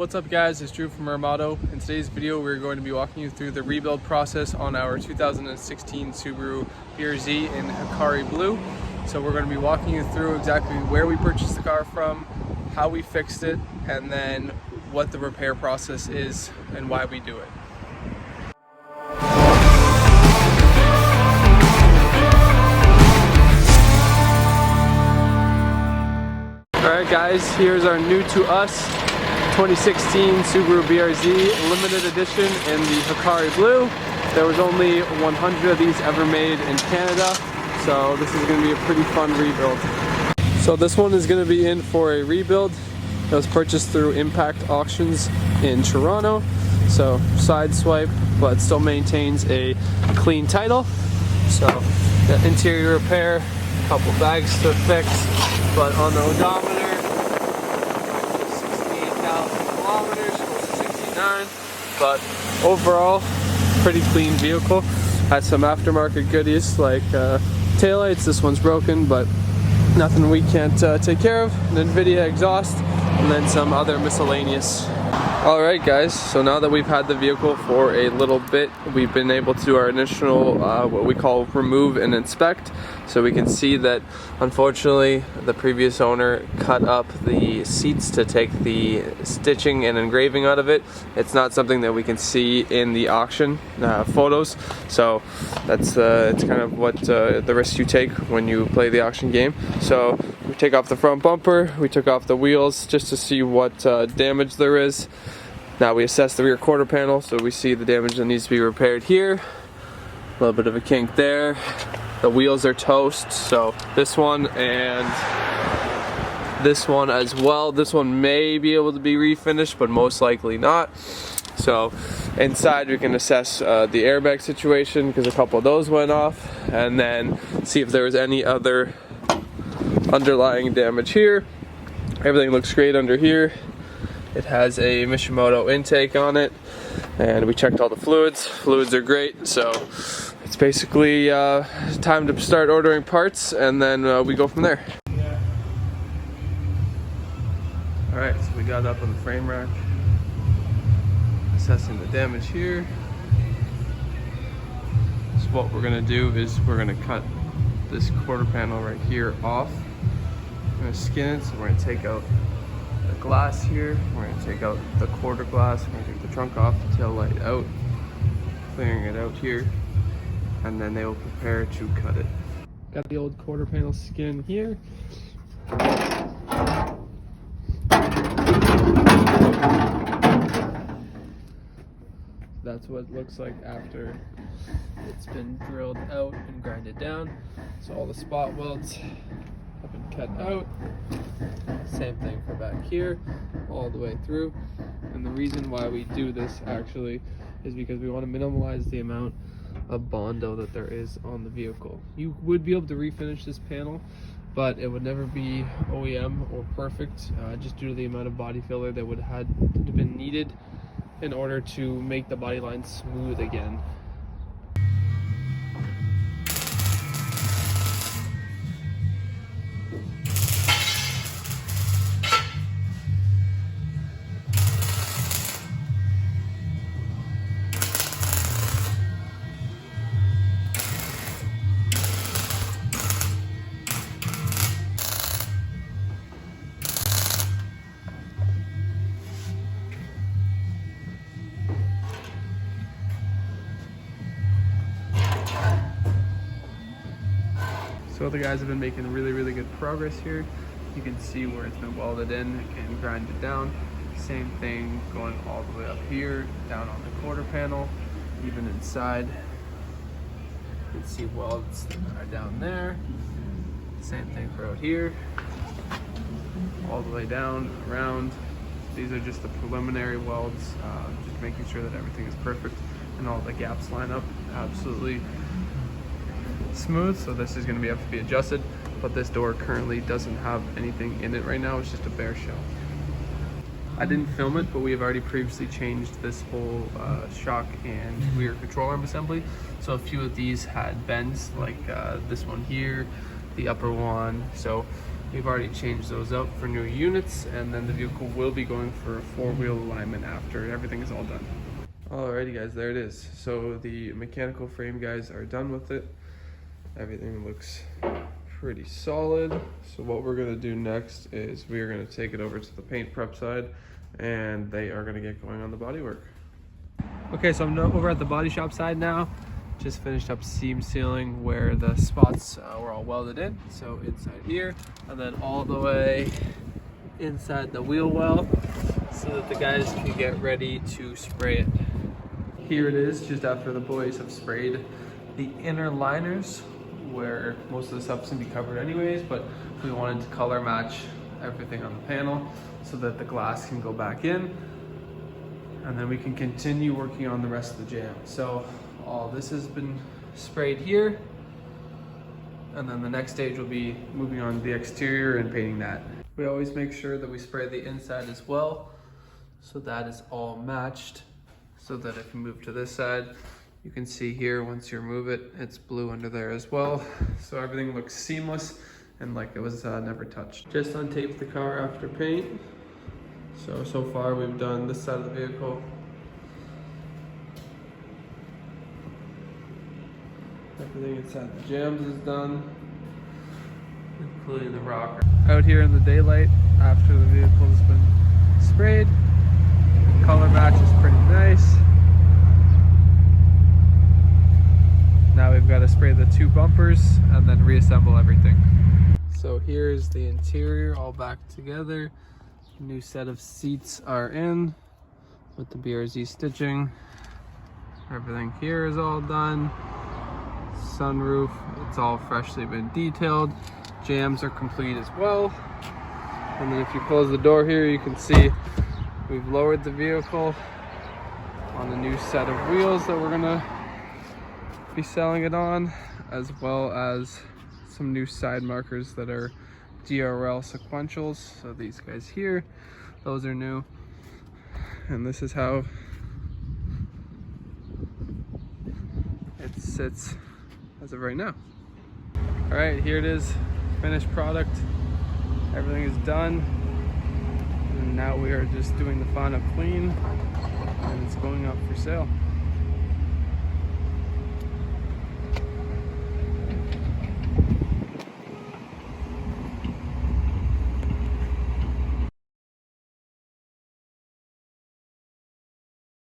What's up guys, it's Drew from Mirmauto. In today's video we're going to be walking you through the rebuild process on our 2016 Subaru BRZ in Hikari Blue. So we're going to be walking you through exactly where we purchased the car from, how we fixed it, and then what the repair process is and why we do it. Alright guys, here's our new to us 2016 Subaru BRZ limited edition in the Hikari Blue. There was only 100 of these ever made in Canada, so this is going to be a pretty fun rebuild. So this one is going to be in for a rebuild. It was purchased through Impact Auctions in Toronto, so side swipe, but still maintains a clean title. So the interior repair, a couple bags to fix, but on the odometer, but overall pretty clean vehicle. Has some aftermarket goodies like taillights. This one's broken, but nothing we can't take care of. An NVIDIA exhaust, and then some other miscellaneous. Alright guys, so now that we've had the vehicle for a little bit, we've been able to do our initial what we call remove and inspect. So we can see that unfortunately the previous owner cut up the seats to take the stitching and engraving out of it. It's not something that we can see in the auction photos, so that's it's kind of what the risk you take when you play the auction game. So we take off the front bumper, we took off the wheels just to see what damage there is. Now we assess the rear quarter panel, so we see the damage that needs to be repaired here. A little bit of a kink there. The wheels are toast, so this one and this one as well. This one may be able to be refinished, but most likely not. So inside we can assess the airbag situation because a couple of those went off, and then see if there was any other underlying damage here. Everything looks great under here. It has a mirmauto intake on it, and we checked all the fluids. Fluids are great, so it's basically time to start ordering parts, and then we go from there. Alright, so we got up on the frame rack, assessing the damage here. So what we're going to do is we're going to cut this quarter panel right here off. We're going to skin it, so we're going to take out the glass here, we're going to take out the quarter glass, we're going to take the trunk off, the tail light out, clearing it out here, and then they will prepare to cut it. Got the old quarter panel skin here. That's what it looks like after it's been drilled out and grinded down. So all the spot welds have been cut out. Same thing for back here, all the way through. And the reason why we do this actually is because we want to minimize the amount of Bondo that there is on the vehicle. You would be able to refinish this panel, but it would never be OEM or perfect, just due to the amount of body filler that would have been needed in order to make the body line smooth again. So the guys have been making really good progress here. You can see where it's been welded in and grinded down. Same thing going all the way up here, down on the quarter panel, even inside. You can see welds are down there. Same thing for out here, all the way down, around. These are just the preliminary welds, just making sure that everything is perfect and all the gaps line up absolutely smooth. So this is going to have to be adjusted, but this door currently doesn't have anything in it right now. It's just a bare shell. I didn't film it, but we have already previously changed this whole shock and rear control arm assembly. So a few of these had bends, like this one here, the upper one. So We've already changed those out for new units, and then the vehicle will be going for a 4-wheel alignment after everything is all done. Alrighty guys, there it is. So the mechanical frame guys are done with it. Everything looks pretty solid. So what we're gonna do next is we are gonna take it over to the paint prep side, and they are gonna get going on the bodywork. Okay, so I'm over at the body shop side now. Just finished up seam sealing where the spots were all welded in. So inside here, and then all the way inside the wheel well, so that the guys can get ready to spray it. Here it is, just after the boys have sprayed the inner liners, where most of the stuff's gonna be covered anyways, but we wanted to color match everything on the panel so that the glass can go back in, and then we can continue working on the rest of the jam. So all this has been sprayed here, and then the next stage will be moving on to the exterior and painting that. We always make sure that we spray the inside as well, so that is all matched, so that if you move to this side, you can see here, once you remove it, it's blue under there as well. So everything looks seamless and like it was never touched. Just untaped the car after paint. So far we've done this side of the vehicle. Everything inside the jams is done, including the rocker. Out here in the daylight, after the vehicle has been sprayed, the color match is pretty nice. Now we've got to spray the 2 bumpers and then reassemble everything. So here's the interior all back together. New set of seats are in with the BRZ stitching. Everything here is all done. Sunroof, it's all freshly been detailed. Jams are complete as well. And then if you close the door here, you can see we've lowered the vehicle on a new set of wheels that we're gonna be selling it on, as well as some new side markers that are DRL sequentials. So these guys here, those are new. And this is how it sits as of right now. All right, here it is, finished product. Everything is done. And now we are just doing the final clean, and it's going up for sale.